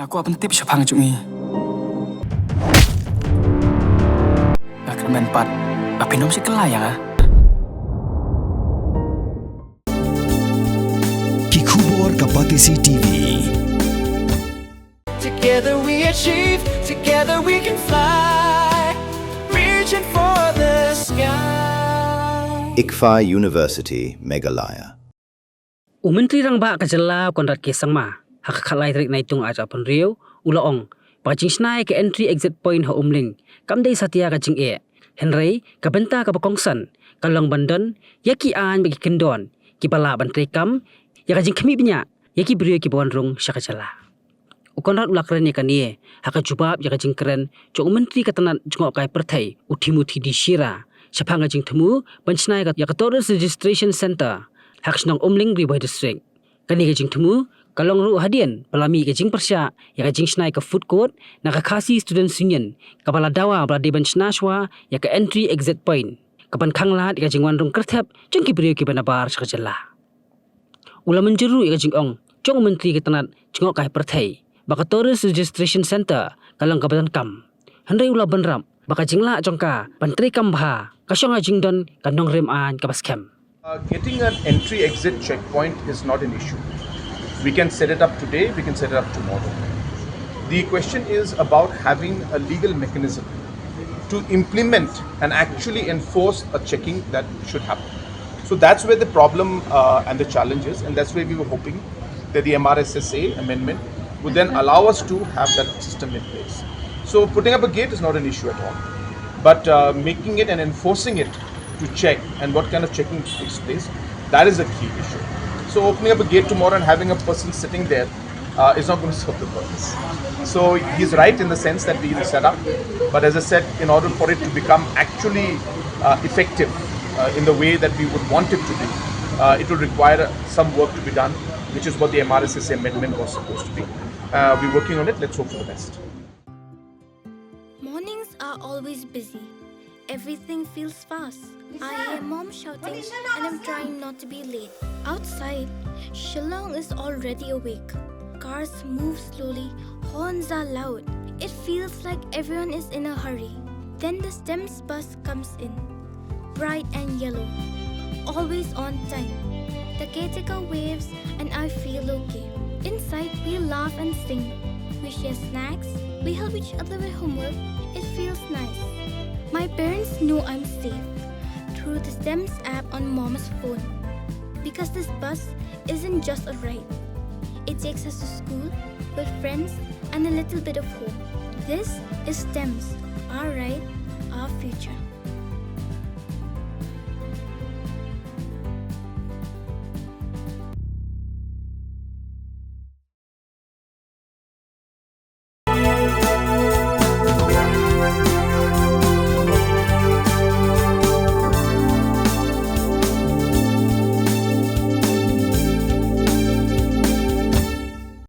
Aku apa tip siapang cumi. Gak kemen pat. Tapi nom si kelayang ah. Kikubor Kapatisi TV. Together we achieve, together we can fly, reaching for the sky. ICFA University, Meghalaya. Menteri ba kajala konrat ke sangma hakkalai trik naitung aja pon riu ulaong pajing snai ke entry exit point ha umling kamdei satia ka jing e henry ka benta ka bakongsan kalong bandon yaki an bagi kendon ki bala Pyntreikam ya ka jing khami binya yaki brio ki bonrung syakajala ukonrat ulakren ya kanie haka jubab ya ka jing keren jong menteri ka tanat jongok kai perthai uthimuthi di shira chapanga jing thumu bansnai ka ya ka tourist registration center haksnong umling ribai district kani ka jing thumu kalong ru hadian palami ka jing persya ya ka jing snai ka food court na ka khasi student union kapala dawa bla de bansnashwa ya ka entry exit point kapan khanglat ya jing wanrung kerthep jong ki brio ki banabar sakajala ula menjeru ya ka jing ong jong menteri ka tanat jongok kai perthai baka tourist registration center kalong kabatan kam handai ula banram baka jingla jongka Pyntreikam bha kasyong jing don kanong rem an kapas kem. Getting an entry-exit checkpoint is not an issue. We can set it up today, we can set it up tomorrow. The question is about having a legal mechanism to implement and actually enforce a checking that should happen. So that's where the problem and the challenge is, and that's where we were hoping that the Mrssa amendment would then allow us to have that system in place. So putting up a gate is not an issue at all, but making it and enforcing it to check and what kind of checking takes place, that is a key issue. So opening up a gate tomorrow and having a person sitting there is not going to serve the purpose. So he's right in the sense that we need to set up, but as I said, in order for it to become actually effective in the way that we would want it to be, it will require some work to be done, which is what the Mrssa amendment was supposed to be. We're working on it, let's hope for the best. Mornings are always busy. Everything feels fast. I hear mom shouting and I'm trying not to be late. Outside, Shillong is already awake. Cars move slowly, horns are loud. It feels like everyone is in a hurry. Then the STEMS bus comes in, bright and yellow, always on time. The caretaker waves and I feel okay. Inside, we laugh and sing. We share snacks, we help each other with homework. It feels nice. My parents know I'm safe through the STEMS app on mom's phone. Because this bus isn't just a ride. It takes us to school with friends and a little bit of hope. This is STEMS, our ride, our future.